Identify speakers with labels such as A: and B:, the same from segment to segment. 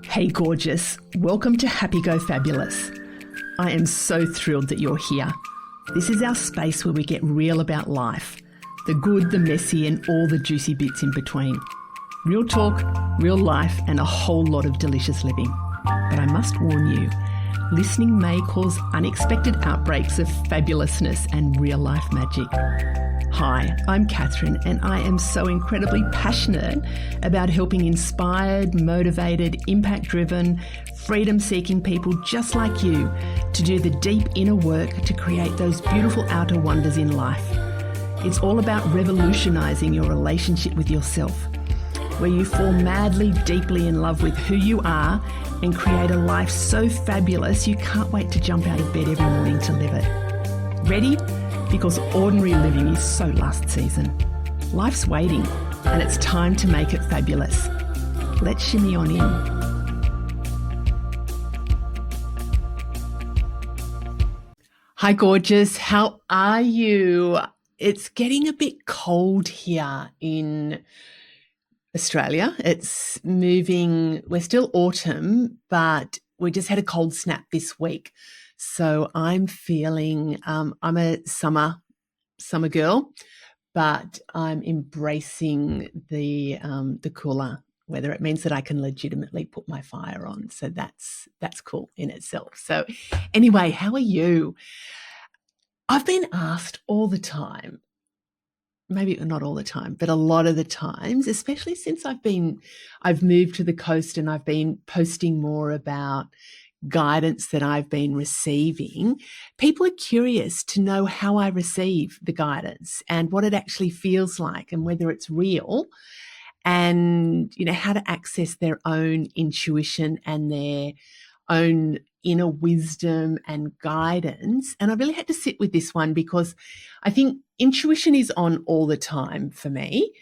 A: Hey gorgeous, welcome to Happy Go Fabulous. I am so thrilled that you're here. This is our space where we get real about life, the good, the messy and all the juicy bits in between. Real talk, real life and a whole lot of delicious living. But I must warn you, listening may cause unexpected outbreaks of fabulousness and real life magic. Hi, I'm Catherine and I am so incredibly passionate about helping inspired, motivated, impact-driven, freedom-seeking people just like you to do the deep inner work to create those beautiful outer wonders in life. It's all about revolutionising your relationship with yourself, where you fall madly, deeply in love with who you are and create a life so fabulous you can't wait to jump out of bed every morning to live it. Ready? Because ordinary living is so last season. Life's waiting and it's time to make it fabulous. Let's shimmy on in. Hi gorgeous, how are you? It's getting a bit cold here in Australia. It's moving, we're still autumn, but we just had a cold snap this week. So I'm feeling, I'm a summer girl, but I'm embracing the cooler weather. It means that I can legitimately put my fire on. So that's cool in itself. So anyway, how are you? I've been asked all the time, maybe not all the time, but a lot of the times, especially since I've moved to the coast and I've been posting more about guidance that I've been receiving, people are curious to know how I receive the guidance and what it actually feels like and whether it's real and, you know, how to access their own intuition and their own inner wisdom and guidance. And I really had to sit with this one because I think intuition is on all the time for me,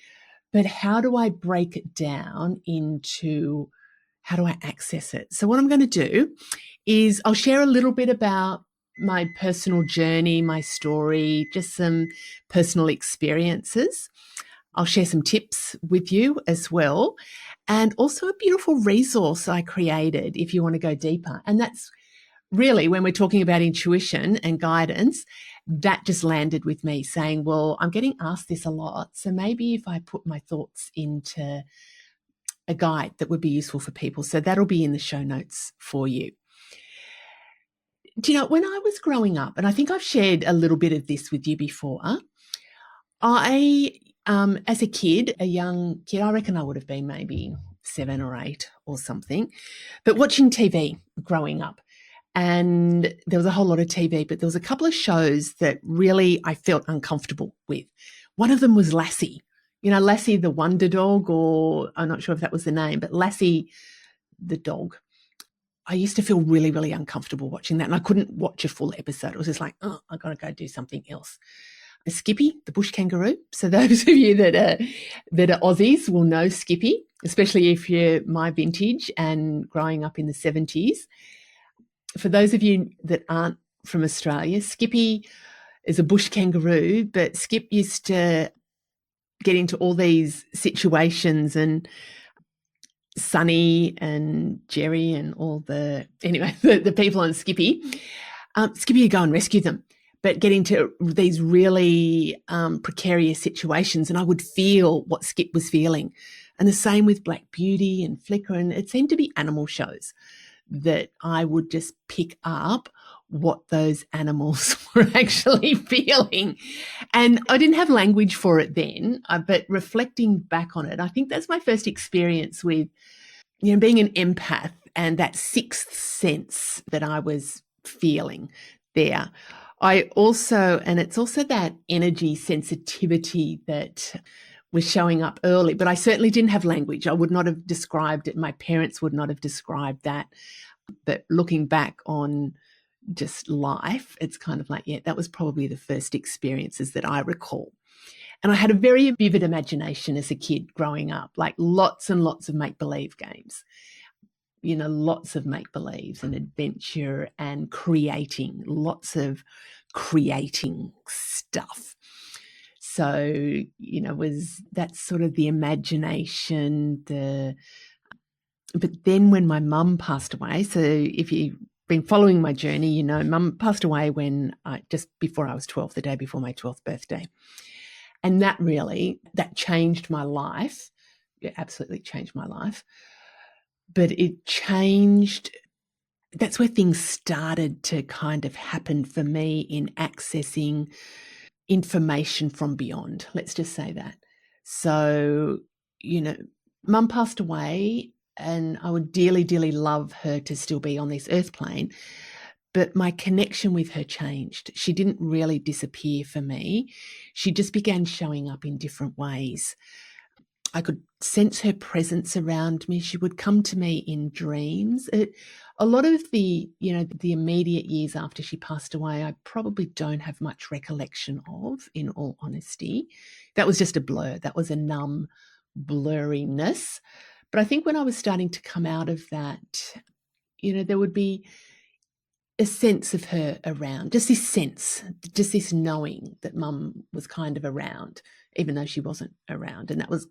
A: but how do I break it down into how do I access it? So what I'm going to do is I'll share a little bit about my personal journey, my story, just some personal experiences. I'll share some tips with you as well, and also a beautiful resource I created if you want to go deeper. And that's really when we're talking about intuition and guidance, that just landed with me saying, well, I'm getting asked this a lot. So maybe if I put my thoughts into a guide that would be useful for people. So that'll be in the show notes for you. Do you know, when I was growing up, and I think I've shared a little bit of this with you before, I, as a kid, a young kid, I reckon I would have been maybe 7 or 8 or something, but watching TV growing up. And there was a whole lot of TV, but there was a couple of shows that really I felt uncomfortable with. One of them was Lassie. You know, Lassie the Wonder Dog, or I'm not sure if that was the name, but Lassie the dog. I used to feel really, really uncomfortable watching that, and I couldn't watch a full episode. It was just like, oh, I've got to go do something else. Skippy, the bush kangaroo. So those of you that are Aussies will know Skippy, especially if you're my vintage and growing up in the 70s. For those of you that aren't from Australia, Skippy is a bush kangaroo, but Skip used to get into all these situations, and Sunny and Jerry and all the people on Skippy would go and rescue them, but get into these really precarious situations, and I would feel what Skip was feeling. And the same with Black Beauty and Flicker, and it seemed to be animal shows that I would just pick up what those animals were actually feeling. And I didn't have language for it then, but reflecting back on it, I think that's my first experience with, you know, being an empath and that sixth sense that I was feeling there. It's also that energy sensitivity that was showing up early, but I certainly didn't have language. I would not have described it. My parents would not have described that. But looking back on just life, it's kind of like, yeah, that was probably the first experiences that I recall. And I had a very vivid imagination as a kid growing up, like lots and lots of make-believe games, you know, lots of make-believes and adventure and creating, lots of creating stuff. So, you know, that's sort of the imagination, the But then when my mum passed away, so if you've been following my journey, you know, mum passed away when just before I was 12, the day before my 12th birthday. And that changed my life. It absolutely changed my life. But that's where things started to kind of happen for me in accessing information from beyond. Let's just say that. So, you know, mum passed away and I would dearly, dearly love her to still be on this earth plane. But my connection with her changed. She didn't really disappear for me. She just began showing up in different ways. I could sense her presence around me. She would come to me in dreams. A lot of the immediate years after she passed away, I probably don't have much recollection of, in all honesty. That was just a blur. That was a numb blurriness. But I think when I was starting to come out of that, there would be a sense of her around, just this sense, just this knowing that mum was kind of around, even though she wasn't around. And that was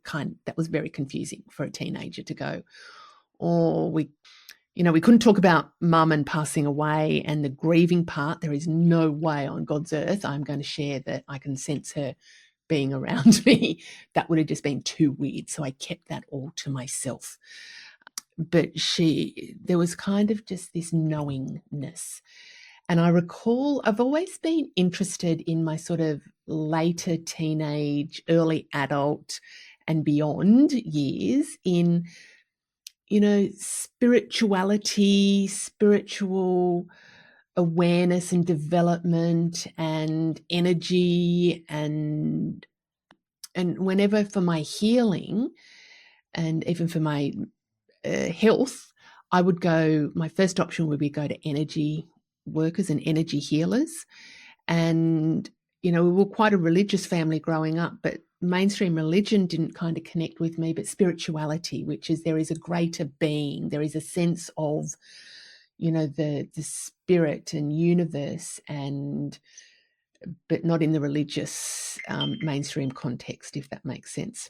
A: very confusing for a teenager to go, we couldn't talk about mum and passing away and the grieving part. There is no way on God's earth I'm going to share that I can sense her being around me. That would have just been too weird. So I kept that all to myself. But there was kind of just this knowingness. And I recall I've always been interested in my sort of later teenage, early adult and beyond years in, spirituality, spiritual awareness and development and energy and whenever for my healing and even for my health, I would go, my first option would be go to energy workers and energy healers. And, we were quite a religious family growing up, but mainstream religion didn't kind of connect with me, but spirituality, which is there is a greater being, there is a sense of, the spirit and universe but not in the religious mainstream context, if that makes sense.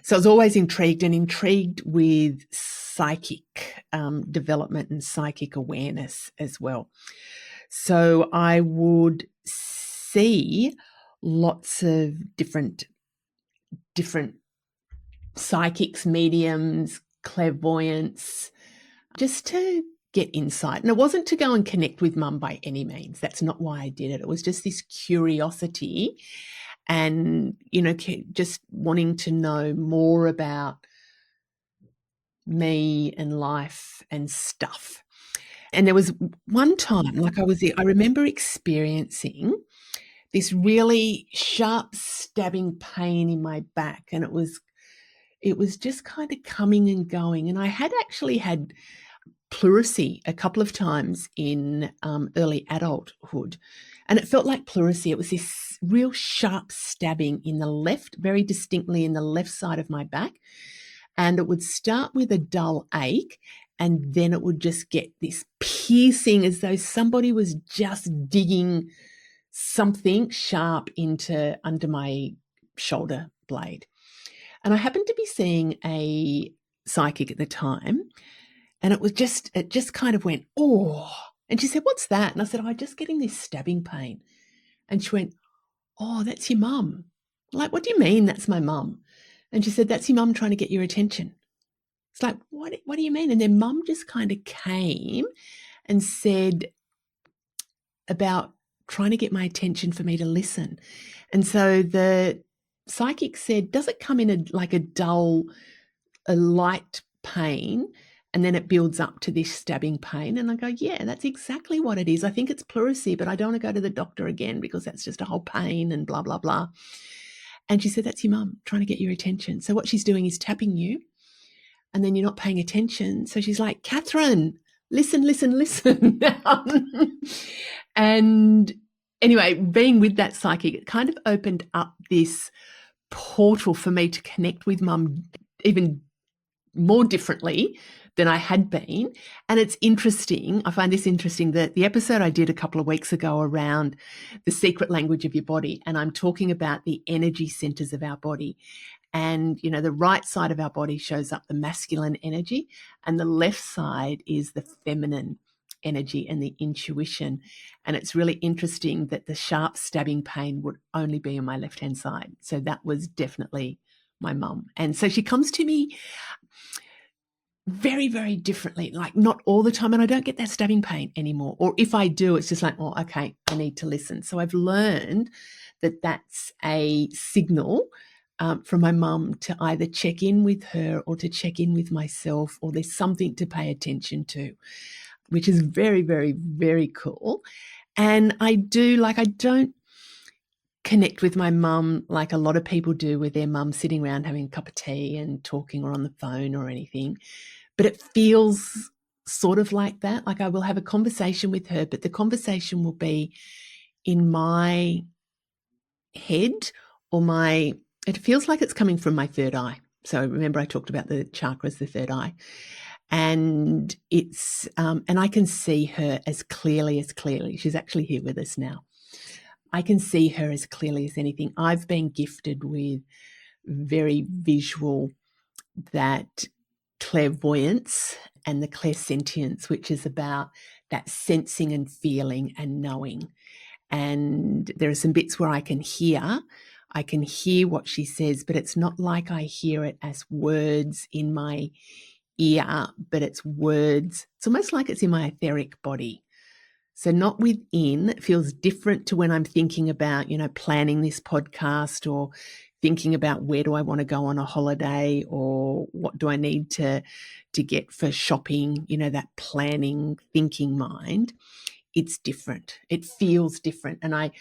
A: So I was always intrigued with psychic development and psychic awareness as well. So I would see lots of different psychics, mediums, clairvoyance, just to get insight. And it wasn't to go and connect with mum by any means. That's not why I did it. It was just this curiosity and, just wanting to know more about me and life and stuff. And there was one time, I remember experiencing this really sharp stabbing pain in my back, and it was just kind of coming and going. And I had actually had pleurisy a couple of times in early adulthood, and it felt like pleurisy. It was this real sharp stabbing in the left, very distinctly in the left side of my back, and it would start with a dull ache, and then it would just get this piercing as though somebody was just digging something sharp under my shoulder blade. And I happened to be seeing a psychic at the time, and it just kind of went, oh. And she said, "What's that?" And I said, "I'm just getting this stabbing pain." And she went, "Oh, that's your mum." I'm like, "What do you mean that's my mum?" And she said, "That's your mum trying to get your attention." It's like, what do you mean? And then mum just kind of came and said about trying to get my attention for me to listen. And so the psychic said, "Does it come in a light pain, and then it builds up to this stabbing pain?" And I go, "Yeah, that's exactly what it is. I think it's pleurisy, but I don't want to go to the doctor again because that's just a whole pain and blah, blah, blah." And she said, "That's your mum trying to get your attention. So what she's doing is tapping you, and then you're not paying attention. So she's like, 'Catherine, listen, listen, listen.'" And anyway, being with that psychic, it kind of opened up this portal for me to connect with mum even more differently than I had been. And it's interesting. I find this interesting that the episode I did a couple of weeks ago around the secret language of your body, and I'm talking about the energy centers of our body. And, the right side of our body shows up the masculine energy, and the left side is the feminine energy and the intuition. And it's really interesting that the sharp stabbing pain would only be on my left-hand side. So that was definitely my mum. And so she comes to me very, very differently, like not all the time. And I don't get that stabbing pain anymore. Or if I do, it's just like, oh, okay, I need to listen. So I've learned that that's a signal from my mum to either check in with her or to check in with myself, or there's something to pay attention to, which is very, very, very cool. And I don't connect with my mum like a lot of people do with their mum sitting around having a cup of tea and talking or on the phone or anything. But it feels sort of like that. Like I will have a conversation with her, but the conversation will be in my head it feels like it's coming from my third eye. So remember I talked about the chakras, the third eye. And it's, and I can see her as clearly. She's actually here with us now. I can see her as clearly as anything. I've been gifted with very visual, that clairvoyance and the clairsentience, which is about that sensing and feeling and knowing. And there are some bits where I can hear what she says, but it's not like I hear it as words in my ear, but it's words. It's almost like it's in my etheric body. So not within. It feels different to when I'm thinking about, planning this podcast, or thinking about where do I want to go on a holiday, or what do I need to get for shopping, that planning, thinking mind. It's different. It feels different. And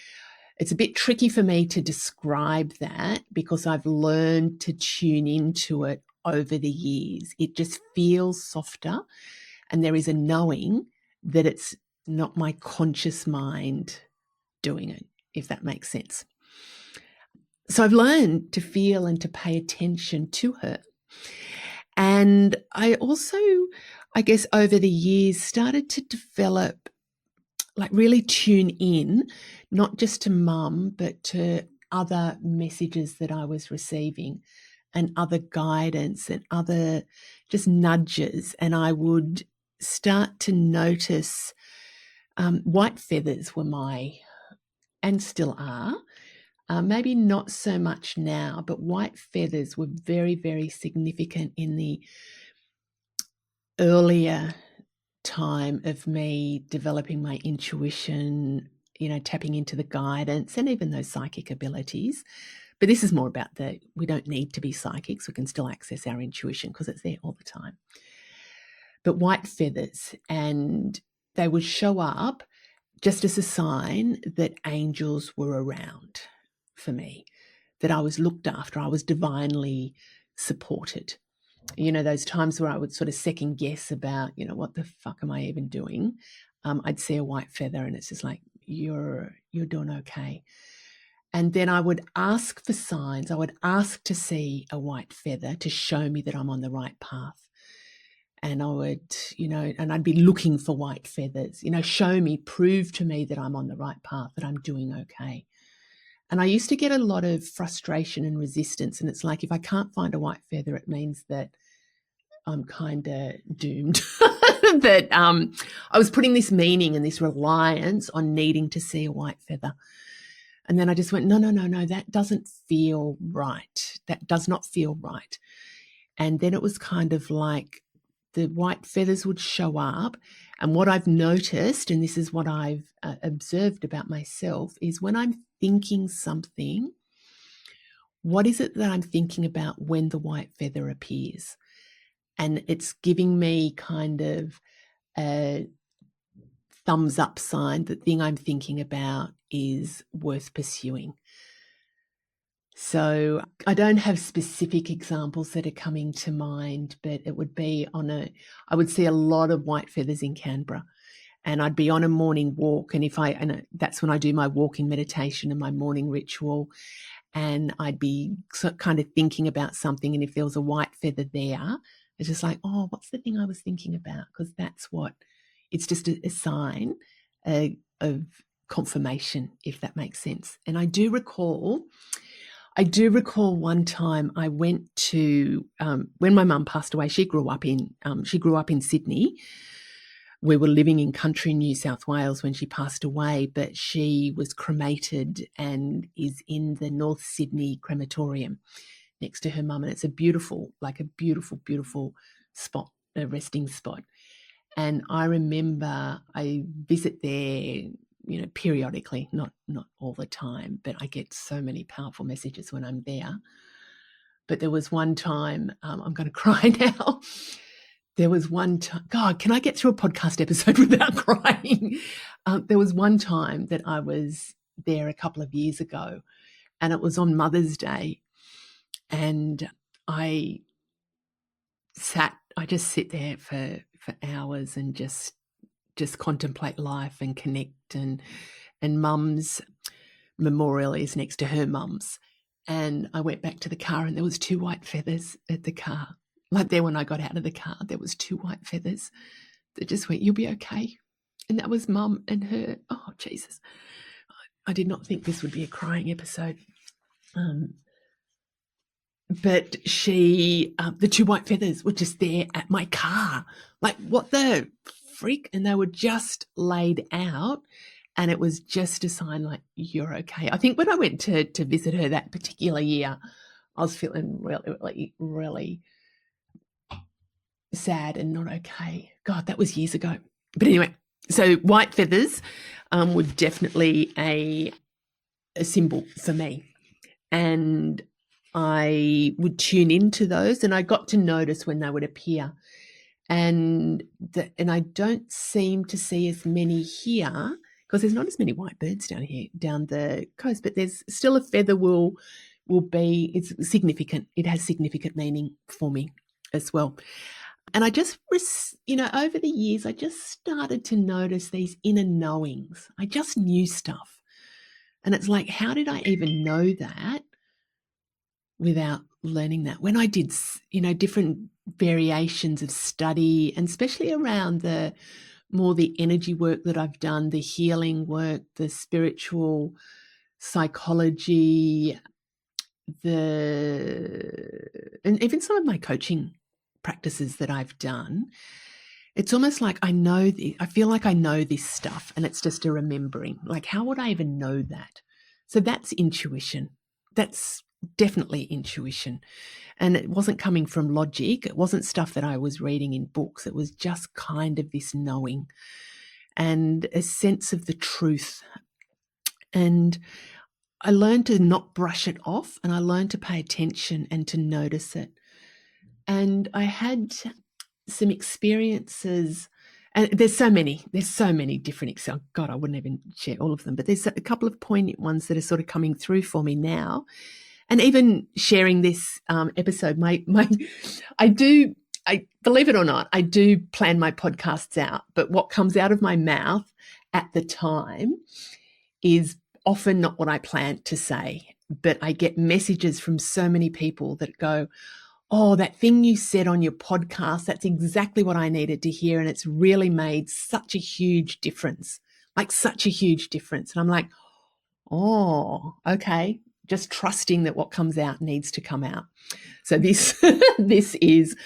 A: it's a bit tricky for me to describe that because I've learned to tune into it over the years. It just feels softer, and there is a knowing that it's not my conscious mind doing it, if that makes sense. So I've learned to feel and to pay attention to her. And I also, I guess, over the years started to develop, like really tune in, not just to mum, but to other messages that I was receiving and other guidance and other just nudges. And I would start to notice white feathers were and still are, maybe not so much now, but white feathers were very, very significant in the earlier time of me developing my intuition, tapping into the guidance and even those psychic abilities. But this is more about we don't need to be psychics. We can still access our intuition because it's there all the time. But white feathers, and they would show up just as a sign that angels were around for me, that I was looked after, I was divinely supported. Those times where I would sort of second guess about, what the fuck am I even doing? I'd see a white feather and it's just like, you're doing okay. And then I would ask for signs. I would ask to see a white feather to show me that I'm on the right path. And I would, and I'd be looking for white feathers, show me, prove to me that I'm on the right path, that I'm doing okay. And I used to get a lot of frustration and resistance. And it's like, if I can't find a white feather, it means that I'm kind of doomed. That I was putting this meaning and this reliance on needing to see a white feather. And then I just went, no, that doesn't feel right. That does not feel right. And then it was kind of like the white feathers would show up. And what I've noticed, and this is what I've observed about myself, is when I'm thinking something, what is it that I'm thinking about when the white feather appears? And it's giving me kind of a thumbs up sign. The thing I'm thinking about is worth pursuing. So I don't have specific examples that are coming to mind, but it would be I would see a lot of white feathers in Canberra, and I'd be on a morning walk. And that's when I do my walking meditation and my morning ritual. And I'd be kind of thinking about something. And if there was a white feather there, it's just like, oh, what's the thing I was thinking about? Because it's just a sign of confirmation, if that makes sense. And I do recall, I do recall one time I went to when my mum passed away. She grew up in Sydney. We were living in country New South Wales when she passed away, but she was cremated and is in the North Sydney crematorium next to her mum. And it's a beautiful spot, a resting spot. And I remember I visit there, periodically, not all the time, but I get so many powerful messages when I'm there. But there was one time, I'm going to cry now. There was one time, God, can I get through a podcast episode without crying? There was one time that I was there a couple of years ago, and it was on Mother's Day, and I just sit there for hours and just contemplate life and connect, and Mum's memorial is next to her mum's. And I went back to the car and there was 2 white feathers at the car. Like there when I got out of the car, there was 2 white feathers that just went, "You'll be okay." And that was Mum and her. Oh, Jesus. I did not think this would be a crying episode. But she, the 2 white feathers were just there at my car. Like, what the freak? And they were just laid out. And it was just a sign like, "You're okay." I think when I went to visit her that particular year, I was feeling really, really sad and not okay. God, that was years ago. But anyway, so white feathers were definitely a symbol for me. And I would tune into those, and I got to notice when they would appear. And I don't seem to see as many here because there's not as many white birds down here, down the coast, but there's still a feather will be, it's significant. It has significant meaning for me as well. And I just, over the years, I just started to notice these inner knowings. I just knew stuff. And it's like, how did I even know that without learning that? When I did, different variations of study, and especially around the energy work that I've done, the healing work, the spiritual psychology, and even some of my coaching practices that I've done, it's almost like I feel like I know this stuff, and it's just a remembering. Like, how would I even know that? So that's intuition. That's definitely intuition. And it wasn't coming from logic. It wasn't stuff that I was reading in books. It was just kind of this knowing and a sense of the truth. And I learned to not brush it off, and I learned to pay attention and to notice it. And I had some experiences, and there's so many different, God, I wouldn't even share all of them, but there's a couple of poignant ones that are sort of coming through for me now. And even sharing this episode, I believe it or not, I do plan my podcasts out, but what comes out of my mouth at the time is often not what I plan to say. But I get messages from so many people that go, "Oh, that thing you said on your podcast, that's exactly what I needed to hear. And it's really made such a huge difference, like such a huge difference." And I'm like, "Oh, okay." Just trusting that what comes out needs to come out. So this is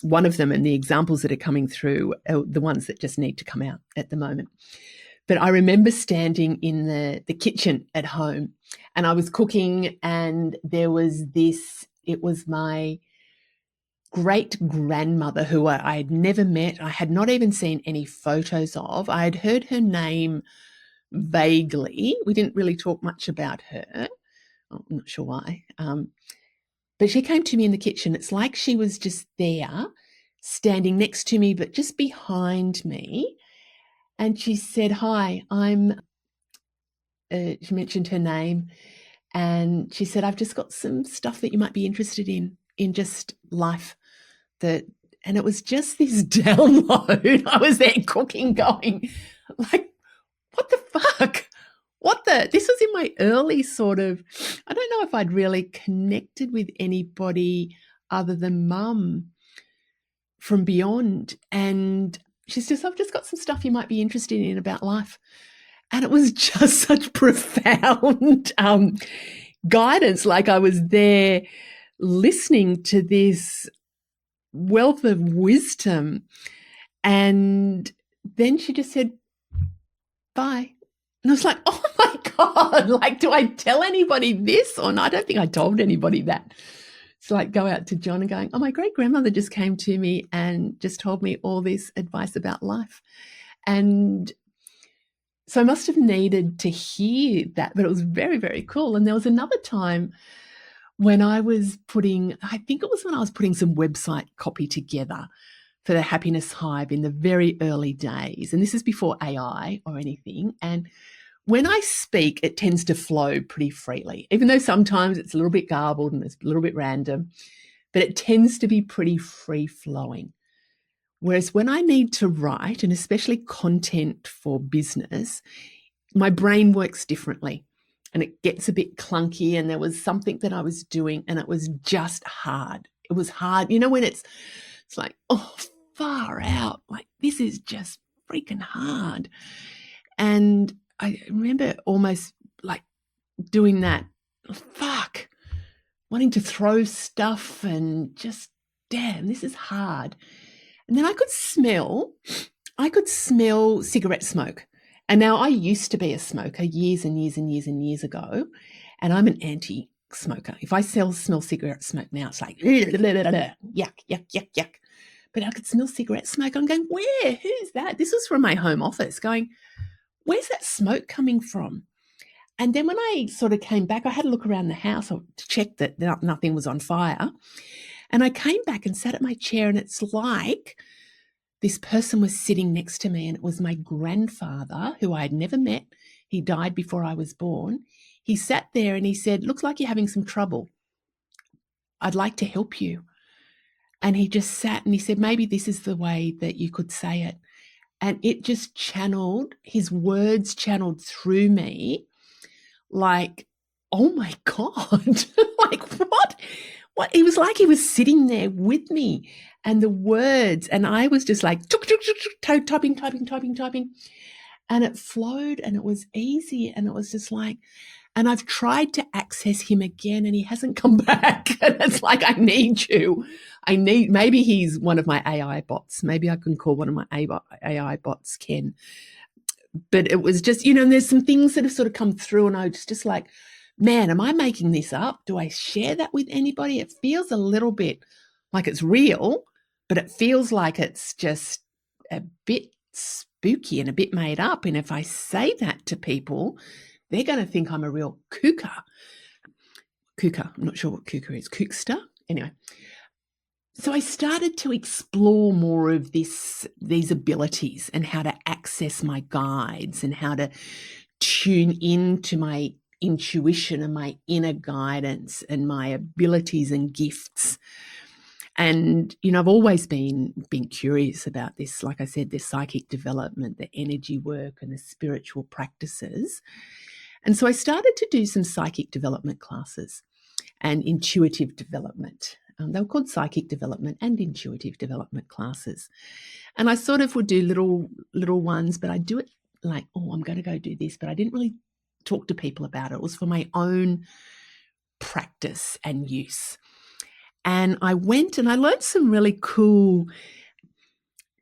A: one of them, and the examples that are coming through are the ones that just need to come out at the moment. But I remember standing in the kitchen at home, and I was cooking, and there was it was my great-grandmother who I had never met. I had not even seen any photos of. I had heard her name vaguely. We didn't really talk much about her. I'm not sure why. But she came to me in the kitchen. It's like she was just there, standing next to me, but just behind me. And she said, "Hi, she mentioned her name. And she said, "I've just got some stuff that you might be interested in just life." And it was just this download. I was there cooking, going like, what the fuck? This was in my early sort of, I don't know if I'd really connected with anybody other than Mum from beyond. And she says, "I've just got some stuff you might be interested in about life." And it was just such profound guidance, like I was there listening to this wealth of wisdom. And then she just said, bye. And I was like, oh my God, like, do I tell anybody this or not? I don't think I told anybody that. It's like go out to John and going, oh, my great grandmother just came to me and just told me all this advice about life. And so I must have needed to hear that, but it was very, very cool. And there was another time when I was putting some website copy together for the Happiness Hive in the very early days. And this is before AI or anything. And when I speak, it tends to flow pretty freely, even though sometimes it's a little bit garbled and it's a little bit random, but it tends to be pretty free flowing. Whereas when I need to write, and especially content for business, my brain works differently and it gets a bit clunky. And there was something that I was doing and it was just hard. It was hard. You know, when it's like, oh, far out, like this is just freaking hard. And I remember almost like doing that, wanting to throw stuff and just, damn, this is hard. And then I could smell cigarette smoke. And now I used to be a smoker years and years and years and years ago, and I'm an anti-smoker. If I smell cigarette smoke now, it's like, yuck, yuck, yuck, yuck. But I could smell cigarette smoke. I'm going, where? Who's that? This was from my home office going, where's that smoke coming from? And then when I sort of came back, I had a look around the house to check that nothing was on fire. And I came back and sat at my chair, and it's like this person was sitting next to me, and it was my grandfather, who I had never met. He died before I was born. He sat there and he said, looks like you're having some trouble. I'd like to help you. And he just sat and he said, maybe this is the way that you could say it. And it just his words channeled through me like, oh my God, like what? It was like he was sitting there with me and the words, and I was just like, typing. And it flowed and it was easy. And it was just like, and I've tried to access him again and he hasn't come back. And it's like, I need you. Maybe he's one of my AI bots. Maybe I can call one of my AI bots Ken. But it was just, and there's some things that have sort of come through and I was just like, man, am I making this up? Do I share that with anybody? It feels a little bit like it's real, but it feels like it's just a bit spooky and a bit made up. And if I say that to people, they're going to think I'm a real kooker. I'm not sure what kooker is. Kookster? Anyway. So I started to explore more of these abilities and how to access my guides and how to tune into my intuition and my inner guidance and my abilities and gifts. And, I've always been curious about this. Like I said, the psychic development, the energy work and the spiritual practices. And so I started to do some psychic development classes and intuitive development. They were called psychic development and intuitive development classes. And I sort of would do little ones, but I do it like, oh, I'm going to go do this. But I didn't really talk to people about it. It was for my own practice and use. And I went and I learned some really cool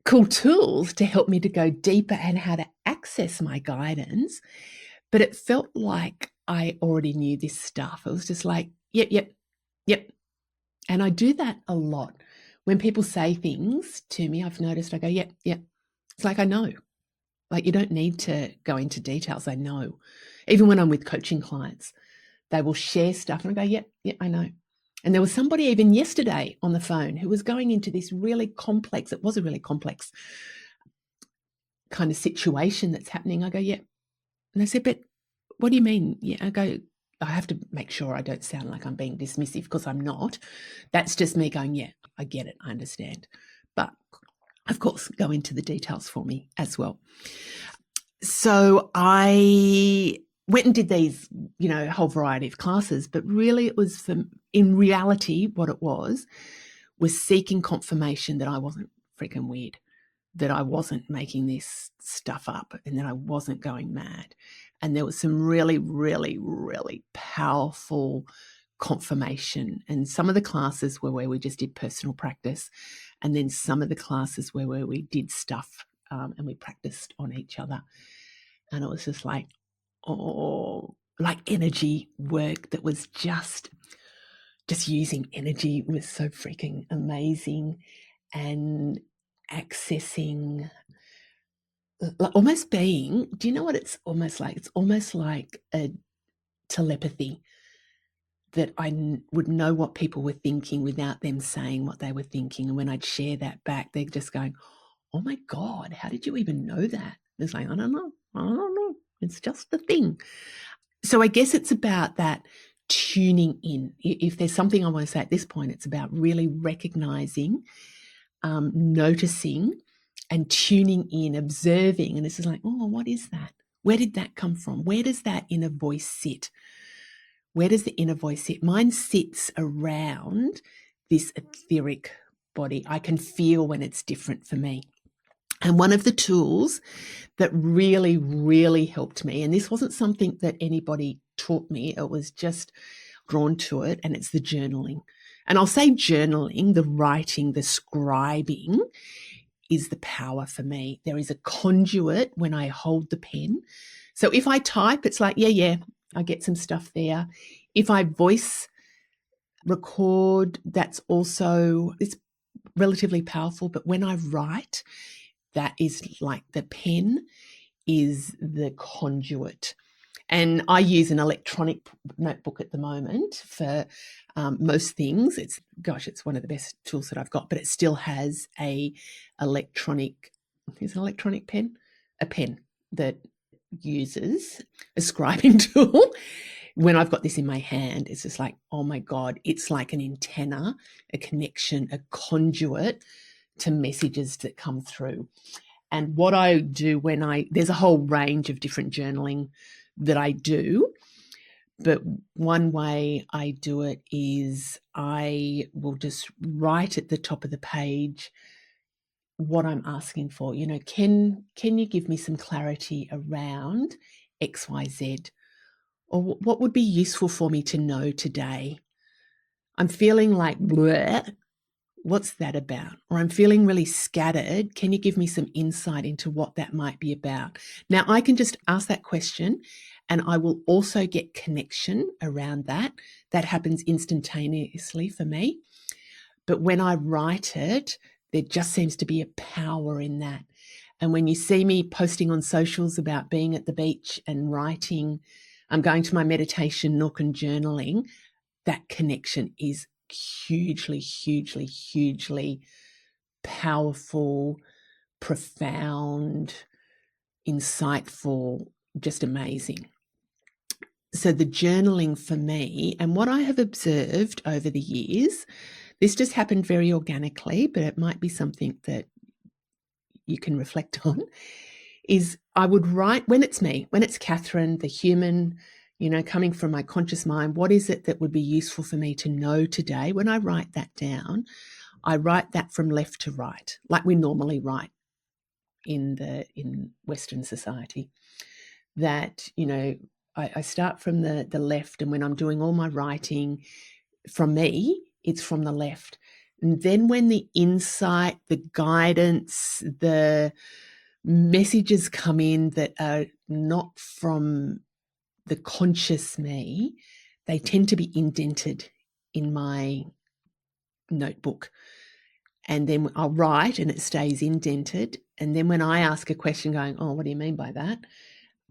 A: tools to help me to go deeper and how to access my guidance. But it felt like I already knew this stuff. It was just like, yep. And I do that a lot. When people say things to me, I've noticed I go, yep. It's like I know. Like you don't need to go into details. I know. Even when I'm with coaching clients, they will share stuff and I go, yep, I know. And there was somebody even yesterday on the phone who was going into this really complex, it was a really complex kind of situation that's happening. I go, yep. And they said, but what do you mean? Yeah, I go, I have to make sure I don't sound like I'm being dismissive because I'm not. That's just me going, yeah, I get it. I understand. But of course, go into the details for me as well. So I went and did these, a whole variety of classes, but really it was in reality, what it was seeking confirmation that I wasn't freaking weird, that I wasn't making this stuff up and that I wasn't going mad. And there was some really, really, really powerful confirmation. And some of the classes were where we just did personal practice. And then some of the classes were where we did stuff and we practiced on each other. And it was just like, oh, like energy work that was just using energy was so freaking amazing. And accessing, almost being, do you know what it's almost like? It's almost like a telepathy, that I would know what people were thinking without them saying what they were thinking. And when I'd share that back, they're just going, oh my God, how did you even know that? It's like, I don't know. It's just the thing. So I guess it's about that tuning in. If there's something I want to say at this point, it's about really recognizing, noticing and tuning in, observing. And this is like, oh, what is that? Where did that come from? Where does that inner voice sit? Where does the inner voice sit? Mine sits around this etheric body. I can feel when it's different for me. And one of the tools that really, really helped me, and this wasn't something that anybody taught me, it was just drawn to it, and it's the journaling. And I'll say journaling, the writing, the scribing is the power for me. There is a conduit when I hold the pen. So if I type, it's like, yeah, I get some stuff there. If I voice record, that's also, it's relatively powerful. But when I write, that is like the pen is the conduit. And I use an electronic notebook at the moment for most things. It's one of the best tools that I've got, but it still has a electronic, is an electronic pen? A pen that uses a scribing tool. When I've got this in my hand, it's just like, oh my God, it's like an antenna, a connection, a conduit to messages that come through. And what I do there's a whole range of different journaling that I do, but one way I do it is I will just write at the top of the page what I'm asking for. You know, can you give me some clarity around XYZ? Or what would be useful for me to know today? I'm feeling like, bleh, what's that about? Or I'm feeling really scattered. Can you give me some insight into what that might be about? Now, I can just ask that question and I will also get connection around that. That happens instantaneously for me. But when I write it, there just seems to be a power in that. And when you see me posting on socials about being at the beach and writing, I'm going to my meditation nook and journaling, that connection is hugely, hugely, hugely powerful, profound, insightful, just amazing. So the journaling for me, and what I have observed over the years, this just happened very organically, but it might be something that you can reflect on, is I would write, when it's me, when it's Catherine, the human, you know, coming from my conscious mind, what is it that would be useful for me to know today? When I write that down, I write that from left to right, like we normally write in Western society. That, you know, I start from the left, and when I'm doing all my writing from me, it's from the left. And then when the insight, the guidance, the messages come in that are not from the conscious me, they tend to be indented in my notebook. And then I'll write and it stays indented. And then when I ask a question going, oh, what do you mean by that?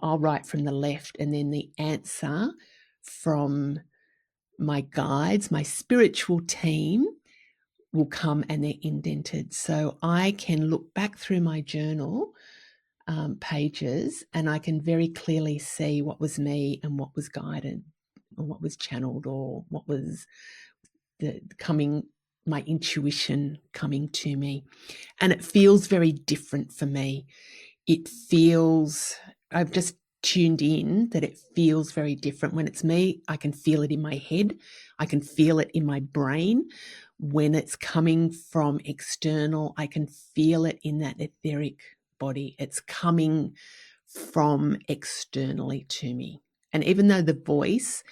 A: I'll write from the left, and then the answer from my guides, my spiritual team, will come and they're indented. So I can look back through my journal pages and I can very clearly see what was me and what was guided or what was channeled or what was my intuition coming to me. And it feels very different for me. I've just tuned in that it feels very different. When it's me, I can feel it in my head. I can feel it in my brain. When it's coming from external, I can feel it in that etheric body. It's coming from externally to me. And even though the voice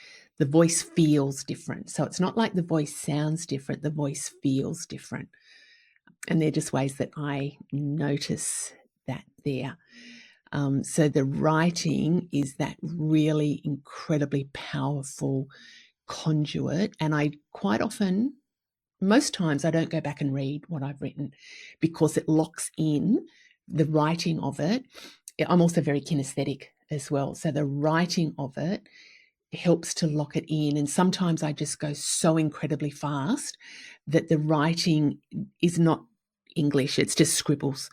A: feels different. So it's not like the voice sounds different, the voice feels different. And they're just ways that I notice that there. So the writing is that really incredibly powerful conduit. And I quite often, most times, I don't go back and read what I've written because it locks in the writing of it. I'm also very kinesthetic as well. So the writing of it helps to lock it in. And sometimes I just go so incredibly fast that the writing is not English, it's just scribbles.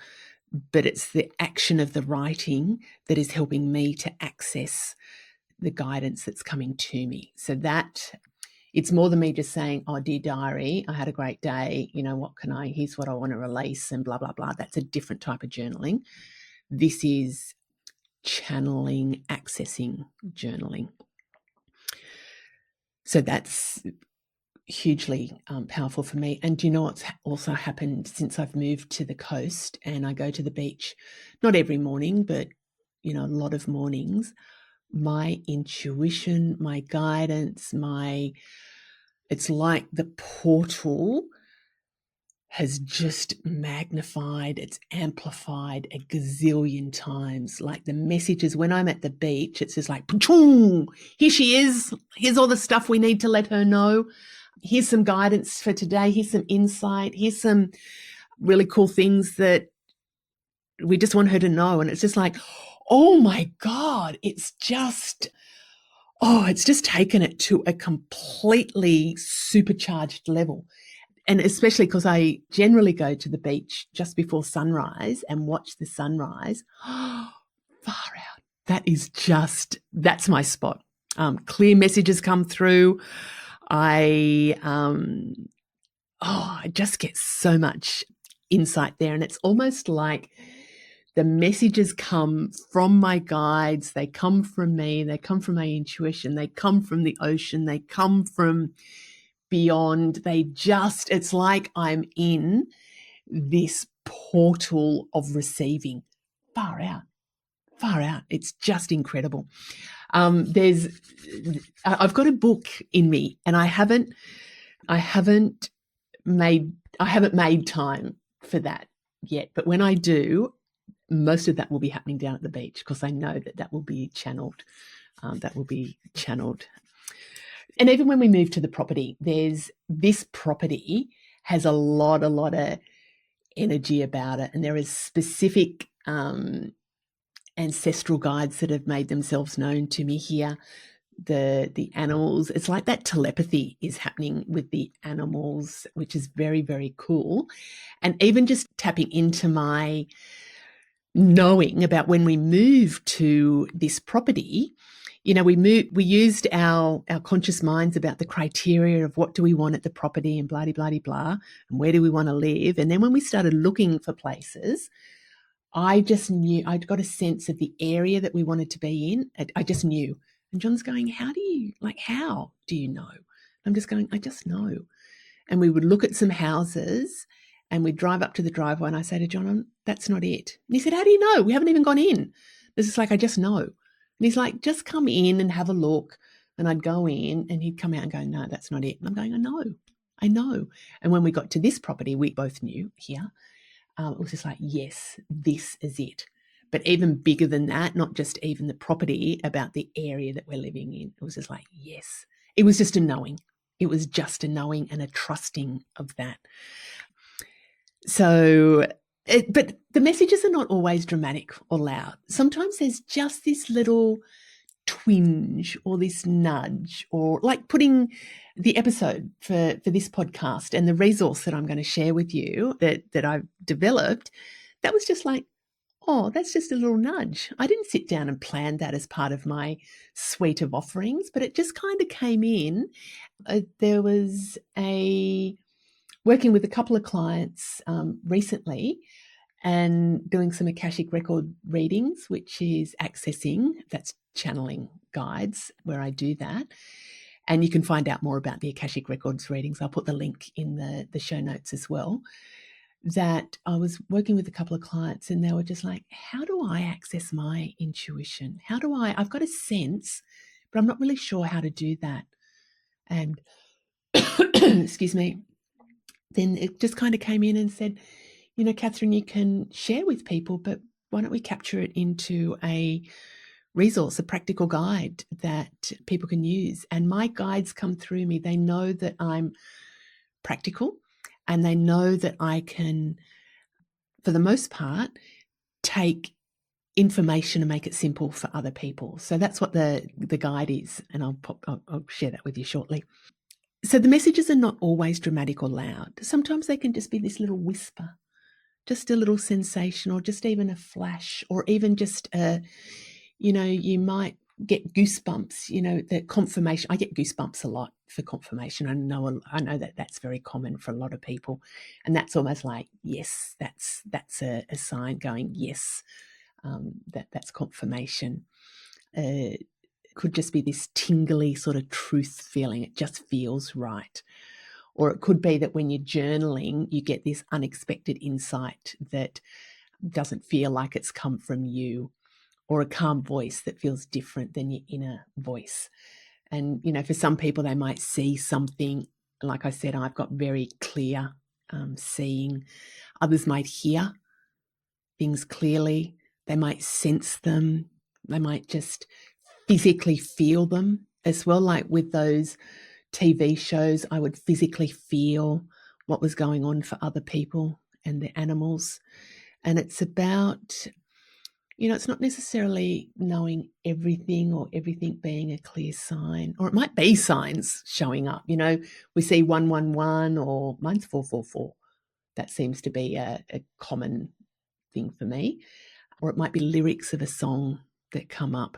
A: But it's the action of the writing that is helping me to access the guidance that's coming to me. So that it's more than me just saying, oh, dear diary, I had a great day. Here's what I want to release and blah, blah, blah. That's a different type of journaling. This is channeling, accessing journaling. So that's hugely powerful for me. And do you know what's also happened since I've moved to the coast and I go to the beach, not every morning, but, a lot of mornings, my intuition, my guidance, it's like the portal has just magnified, it's amplified a gazillion times. Like the messages when I'm at the beach, it's just like, here she is. Here's all the stuff we need to let her know. Here's some guidance for today. Here's some insight. Here's some really cool things that we just want her to know. And it's just like, oh my God, it's just taken it to a completely supercharged level. And especially because I generally go to the beach just before sunrise and watch the sunrise. Far out. That's my spot. Clear messages come through. I just get so much insight there. And it's almost like the messages come from my guides. They come from me. They come from my intuition. They come from the ocean. They come from beyond. It's like I'm in this portal of receiving. Far out. It's just incredible. I've got a book in me, and I haven't made time for that yet. But when I do, most of that will be happening down at the beach because I know that will be channeled. And even when we move to the property, this property has a lot of energy about it, and there is specific ancestral guides that have made themselves known to me here. The animals, it's like that telepathy is happening with the animals, which is very, very cool. And even just tapping into my knowing about when we move to this property, we used our conscious minds about the criteria of what do we want at the property and blah, blah, blah, blah, and where do we want to live. And then when we started looking for places, I just knew, I'd got a sense of the area that we wanted to be in. I just knew. And John's going, how do you know? I'm just going, I just know. And we would look at some houses and we'd drive up to the driveway and I say to John, that's not it. And he said, how do you know? We haven't even gone in. This is like, I just know. And he's like, just come in and have a look. And I'd go in and he'd come out and go, no, that's not it. And I'm going, I know. And when we got to this property, we both knew here. It was just like, yes, this is it. But even bigger than that, not just even the property, about the area that we're living in. It was just like, yes. It was just a knowing. It was just a knowing and a trusting of that. So, but the messages are not always dramatic or loud. Sometimes there's just this little twinge or this nudge, or like putting the episode for this podcast and the resource that I'm going to share with you that I've developed, that was just like, oh, that's just a little nudge. I didn't sit down and plan that as part of my suite of offerings, but it just kind of came in. There was working with a couple of clients recently and doing some Akashic record readings, which is that's channeling guides where I do that. And you can find out more about the Akashic records readings. I'll put the link in the show notes as well. that I was working with a couple of clients and they were just like, how do I access my intuition? I've got a sense, but I'm not really sure how to do that. And excuse me, then it just kind of came in and said, Catherine, you can share with people, but why don't we capture it into a resource, a practical guide that people can use? And my guides come through me. They know that I'm practical and they know that I can, for the most part, take information and make it simple for other people. So that's what the guide is, and I'll share that with you shortly. So the messages are not always dramatic or loud. Sometimes they can just be this little whisper, just a little sensation, or just even a flash, or even just you might get goosebumps, the confirmation. I get goosebumps a lot for confirmation. I know that that's very common for a lot of people. And that's almost like, yes, that's a sign going, yes, that's confirmation. It could just be this tingly sort of truth feeling. It just feels right. Or it could be that when you're journaling, you get this unexpected insight that doesn't feel like it's come from you, or a calm voice that feels different than your inner voice. And, for some people, they might see something. Like I said, I've got very clear seeing. Others might hear things clearly. They might sense them. They might just physically feel them as well. Like with those TV shows, I would physically feel what was going on for other people and the animals. And it's about, it's not necessarily knowing everything or everything being a clear sign, or it might be signs showing up. We see 111 or mine's 444. That seems to be a common thing for me. Or it might be lyrics of a song that come up.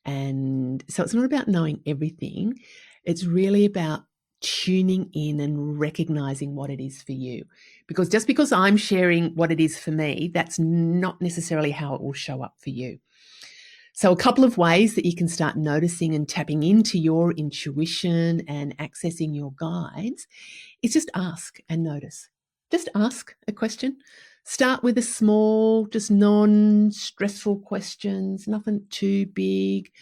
A: And so it's not about knowing everything. It's really about tuning in and recognizing what it is for you. Because just because I'm sharing what it is for me, that's not necessarily how it will show up for you. So a couple of ways that you can start noticing and tapping into your intuition and accessing your guides is just ask and notice. Just ask a question. Start with a small, just non-stressful questions, nothing too big.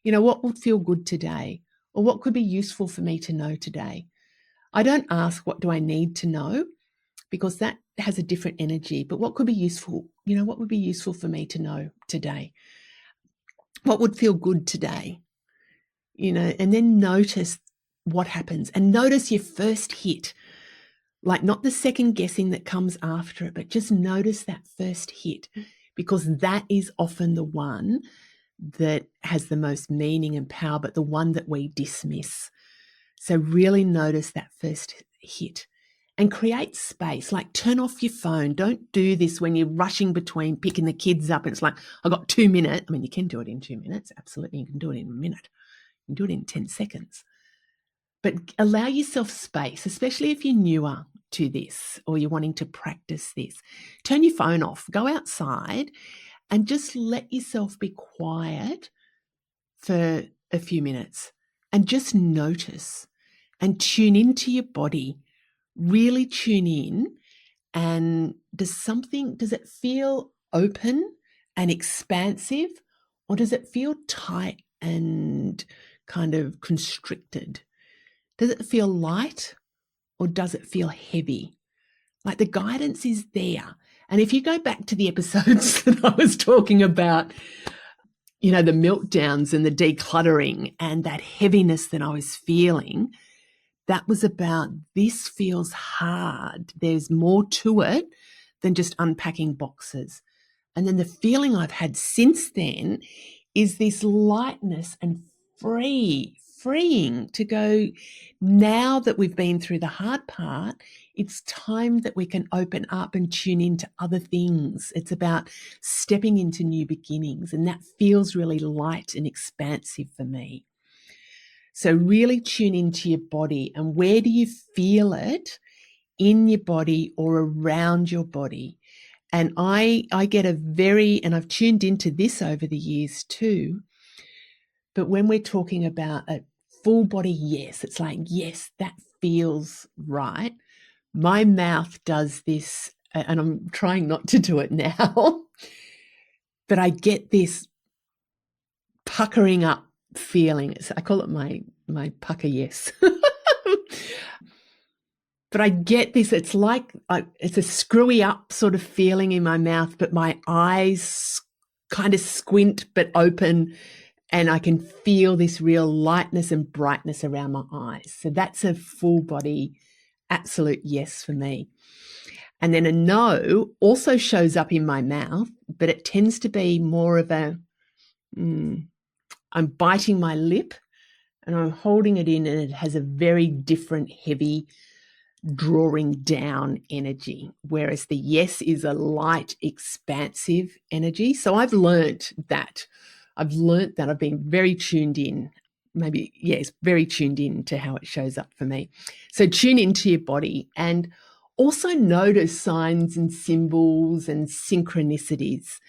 A: What would feel good today? Or what could be useful for me to know today? I don't ask, what do I need to know? Because that has a different energy. But what could be useful? What would be useful for me to know today? What would feel good today? And then notice what happens, and notice your first hit. Like, not the second guessing that comes after it, but just notice that first hit, because that is often the one that has the most meaning and power, but the one that we dismiss. So really notice that first hit and create space. Like, turn off your phone. Don't do this when you're rushing between picking the kids up and it's like, I've got 2 minutes. I mean, you can do it in 2 minutes. Absolutely. You can do it in a minute. You can do it in 10 seconds. But allow yourself space, especially if you're newer to this or you're wanting to practice this. Turn your phone off, go outside and just let yourself be quiet for a few minutes and just notice and tune into your body. Really tune in. And does it feel open and expansive, or does it feel tight and kind of constricted? Does it feel light, or does it feel heavy? Like, the guidance is there. And if you go back to the episodes that I was talking about, the meltdowns and the decluttering and that heaviness that I was feeling, that was about, this feels hard. There's more to it than just unpacking boxes. And then the feeling I've had since then is this lightness and freeing to go. Now that we've been through the hard part, it's time that we can open up and tune into other things. It's about stepping into new beginnings, and that feels really light and expansive for me. So really tune into your body, and where do you feel it in your body or around your body? And I get and I've tuned into this over the years too, but when we're talking about a full body yes, it's like, yes, that feels right. My mouth does this and I'm trying not to do it now, but I get this puckering up feeling. I call it my pucker yes. But I get this, it's like it's a screwy up sort of feeling in my mouth, but my eyes kind of squint but open, and I can feel this real lightness and brightness around my eyes. So that's a full body, absolute yes for me. And then a no also shows up in my mouth, but it tends to be more of a, I'm biting my lip and I'm holding it in, and it has a very different, heavy, drawing down energy, whereas the yes is a light, expansive energy. So I've learnt that. I've been very tuned in, maybe, yes, very tuned in to how it shows up for me. So tune into your body and also notice signs and symbols and synchronicities.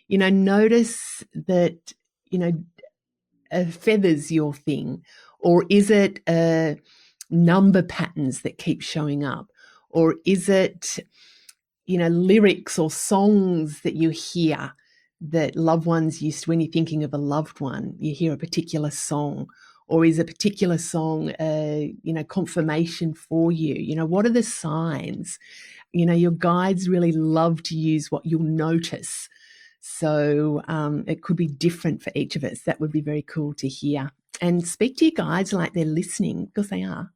A: Notice that, a feather's your thing, or is it number patterns that keep showing up, or is it lyrics or songs that you hear that loved ones used to, when you're thinking of a loved one, you hear a particular song, or is a particular song confirmation for you? What are the signs? Your guides really love to use what you'll notice. So it could be different for each of us. That would be very cool to hear. And speak to your guides like they're listening, because they are.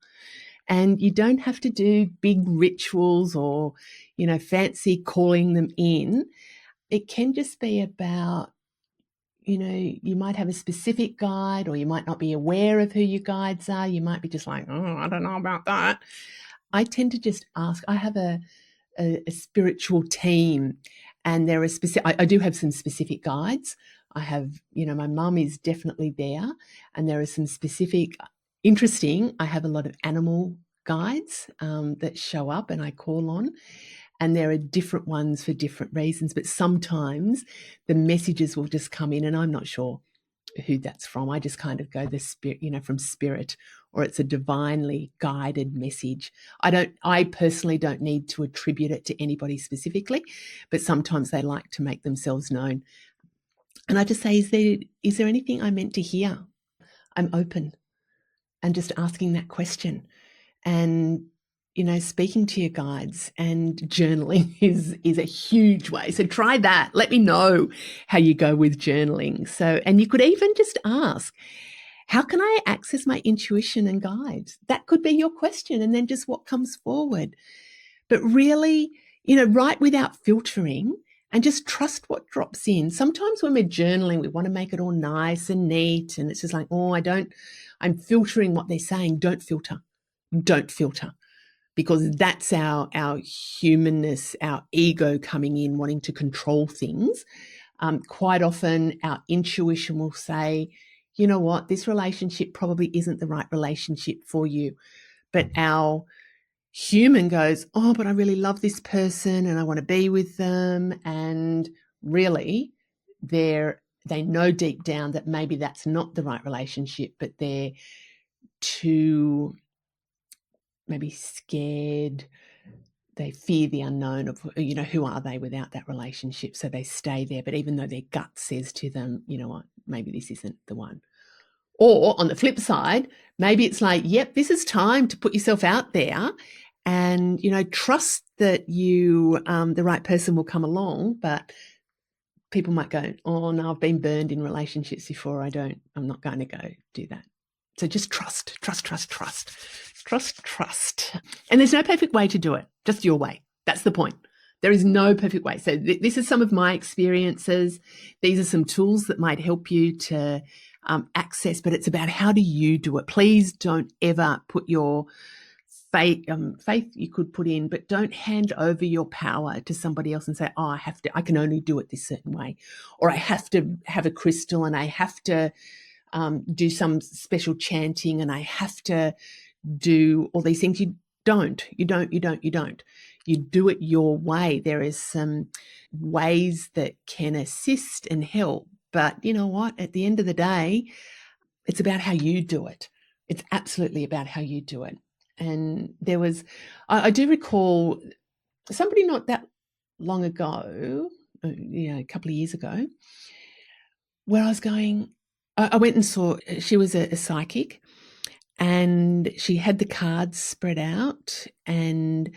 A: And you don't have to do big rituals or, fancy calling them in. It can just be about, you might have a specific guide, or you might not be aware of who your guides are. You might be just like, oh, I don't know about that. I tend to just ask. I have a spiritual team, and there are I do have some specific guides. I have, my mum is definitely there, and there are some specific, interesting. I have a lot of animal guides that show up and I call on, and there are different ones for different reasons. But sometimes the messages will just come in, and I'm not sure who that's from. I just kind of go the spirit, from spirit, or it's a divinely guided message. I personally don't need to attribute it to anybody specifically, but sometimes they like to make themselves known. And I just say, is there anything I meant to hear? I'm open, and just asking that question, and speaking to your guides, and journaling is a huge way. So try that. Let me know how you go with journaling. So, and you could even just ask, how can I access my intuition and guides? That could be your question, and then just what comes forward. But really, write without filtering, and just trust what drops in. Sometimes when we're journaling, we want to make it all nice and neat, and it's just like, I'm filtering what they're saying. Don't filter. Don't filter. Because that's our humanness, our ego coming in, wanting to control things. Quite often our intuition will say, you know what, this relationship probably isn't the right relationship for you. But our human goes, oh, but I really love this person and I want to be with them. And really, they know deep down that maybe that's not the right relationship, but they're too maybe scared. They fear the unknown of, who are they without that relationship? So they stay there. But even though their gut says to them, you know what, maybe this isn't the one. Or on the flip side, maybe it's like, yep, this is time to put yourself out there and, trust that the right person will come along. But people might go, oh no, I've been burned in relationships before. I'm not going to go do that. So just trust. And there's no perfect way to do it, just your way. That's the point. There is no perfect way. So this is some of my experiences. These are some tools that might help you to access, but it's about how do you do it. Please don't ever put your faith you could put in, but don't hand over your power to somebody else and say, oh, I can only do it this certain way, or I have to have a crystal and I have to do some special chanting and I have to do all these things. You don't. You do it your way. There is some ways that can assist and help, but you know what? At the end of the day, it's about how you do it. It's absolutely about how you do it. And I do recall somebody not that long ago, a couple of years ago, where I was going, I went and saw, she was a psychic, and she had the cards spread out and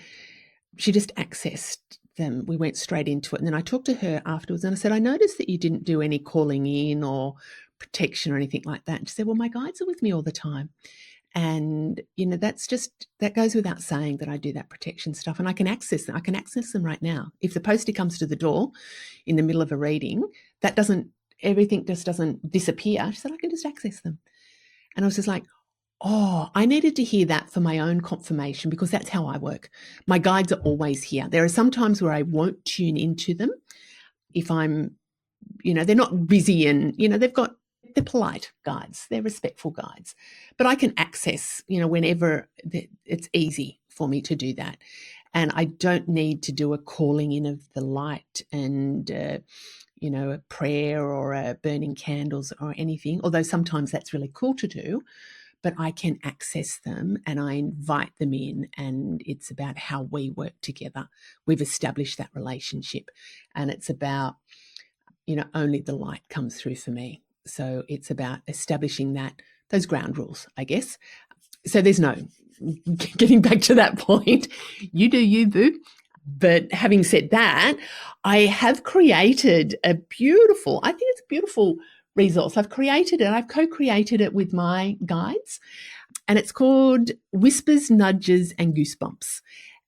A: she just accessed them. We went straight into it. And then I talked to her afterwards and I said, I noticed that you didn't do any calling in or protection or anything like that. And she said, well, my guides are with me all the time. And, that goes without saying that I do that protection stuff and I can access them. I can access them right now. If the postie comes to the door in the middle of a reading, everything just doesn't disappear. She said, I can just access them. And I was just like, oh, I needed to hear that for my own confirmation because that's how I work. My guides are always here. There are some times where I won't tune into them if I'm, they're not busy and, they're polite guides, they're respectful guides. But I can access, whenever it's easy for me to do that. And I don't need to do a calling in of the light and, a prayer or a burning candles or anything, although sometimes that's really cool to do. But I can access them and I invite them in, and it's about how we work together. We've established that relationship, and it's about, only the light comes through for me. So it's about establishing those ground rules, I guess. So there's no getting back to that point. You do you, boo. But having said that, I have created I think it's a beautiful resource. I've co-created it with my guides, and it's called Whispers, Nudges, and Goosebumps.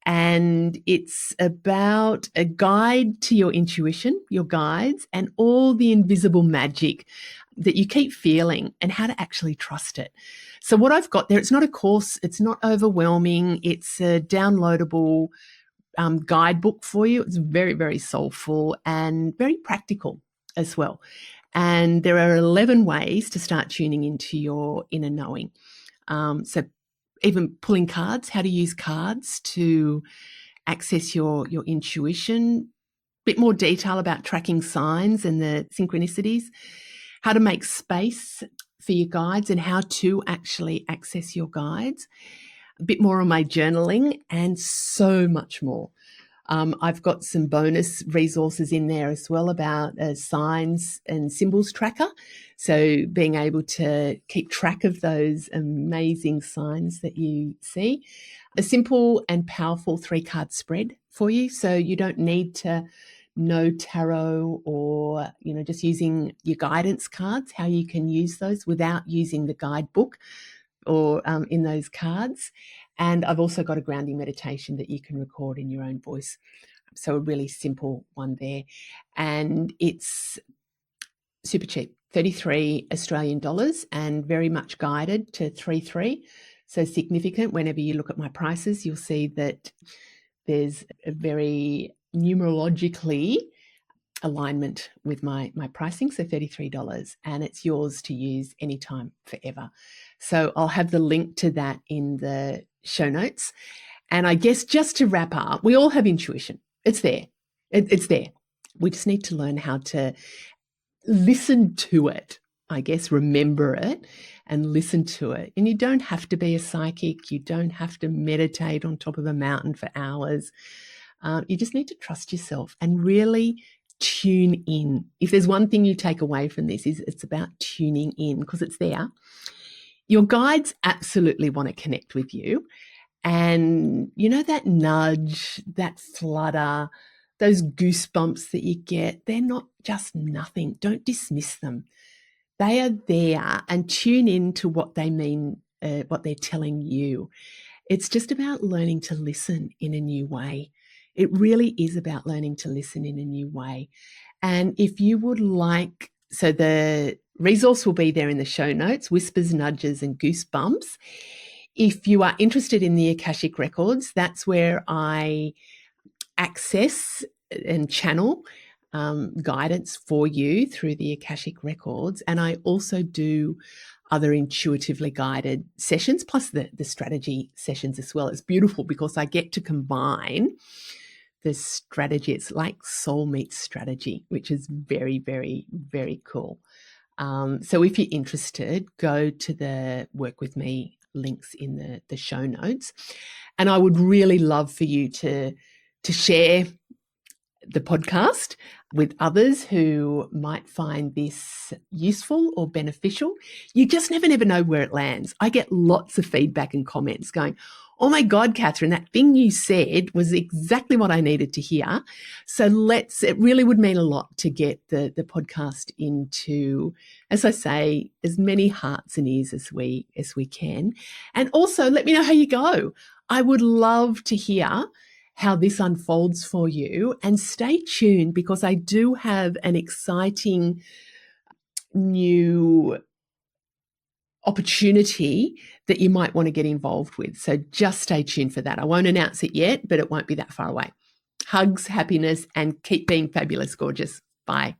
A: And it's about a guide to your intuition, your guides, and all the invisible magic that you keep feeling and how to actually trust it. So what I've got there, it's not a course, it's not overwhelming, it's a downloadable guidebook for you. It's very, very soulful and very practical as well. And there are 11 ways to start tuning into your inner knowing. So even pulling cards, how to use cards to access your intuition, bit more detail about tracking signs and the synchronicities, how to make space for your guides and how to actually access your guides, a bit more on my journaling, and so much more. I've got some bonus resources in there as well about signs and symbols tracker. So being able to keep track of those amazing signs that you see. A simple and powerful 3-card spread for you. So you don't need to know tarot or, just using your guidance cards, how you can use those without using the guidebook or in those cards. And I've also got a grounding meditation that you can record in your own voice. So a really simple one there. And it's super cheap, 33 Australian dollars, and very much guided to 3.3. So significant. Whenever you look at my prices, you'll see that there's a very numerologically alignment with my pricing, so $33, and it's yours to use anytime, forever. So I'll have the link to that in the show notes. And I guess just to wrap up, we all have intuition. It's there. It's there. We just need to learn how to listen to it, I guess, remember it and listen to it. And you don't have to be a psychic. You don't have to meditate on top of a mountain for hours. You just need to trust yourself and really tune in. If there's one thing you take away from this, is it's about tuning in, because it's there. Your guides absolutely want to connect with you. And that nudge, that flutter, those goosebumps that you get, they're not just nothing. Don't dismiss them. They are there, and tune in to what they mean, what they're telling you. It's just about learning to listen in a new way. It really is about learning to listen in a new way. And if you would like, so the resource will be there in the show notes, Whispers, Nudges, and Goosebumps. If you are interested in the Akashic Records, that's where I access and channel guidance for you through the Akashic Records. And I also do other intuitively guided sessions, plus the strategy sessions as well. It's beautiful because I get to combine the strategy. It's like soul meets strategy, which is very, very, very cool. So if you're interested, go to the Work With Me links in the show notes. And I would really love for you to share the podcast with others who might find this useful or beneficial. You just never know where it lands. I get lots of feedback and comments going, oh my God, Catherine, that thing you said was exactly what I needed to hear. So it really would mean a lot to get the podcast into, as I say, as many hearts and ears as we can. And also let me know how you go. I would love to hear how this unfolds for you, and stay tuned because I do have an exciting new opportunity that you might want to get involved with. So just stay tuned for that. I won't announce it yet, but it won't be that far away. Hugs, happiness, and keep being fabulous, gorgeous. Bye.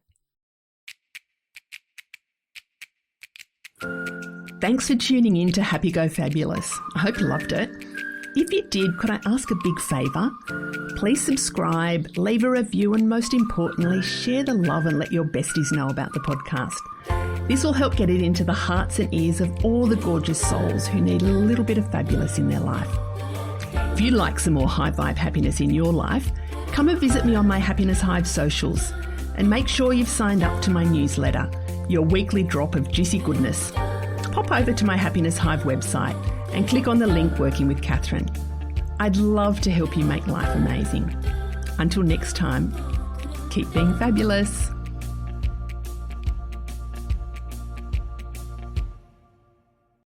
A: Thanks for tuning in to Happy Go Fabulous. I hope you loved it. If you did, could I ask a big favour? Please subscribe, leave a review, and most importantly, share the love and let your besties know about the podcast. This will help get it into the hearts and ears of all the gorgeous souls who need a little bit of fabulous in their life. If you'd like some more high vibe happiness in your life, come and visit me on my Happiness Hive socials and make sure you've signed up to my newsletter, your weekly drop of juicy goodness. Pop over to my Happiness Hive website and click on the link Working with Catherine. I'd love to help you make life amazing. Until next time, keep being fabulous.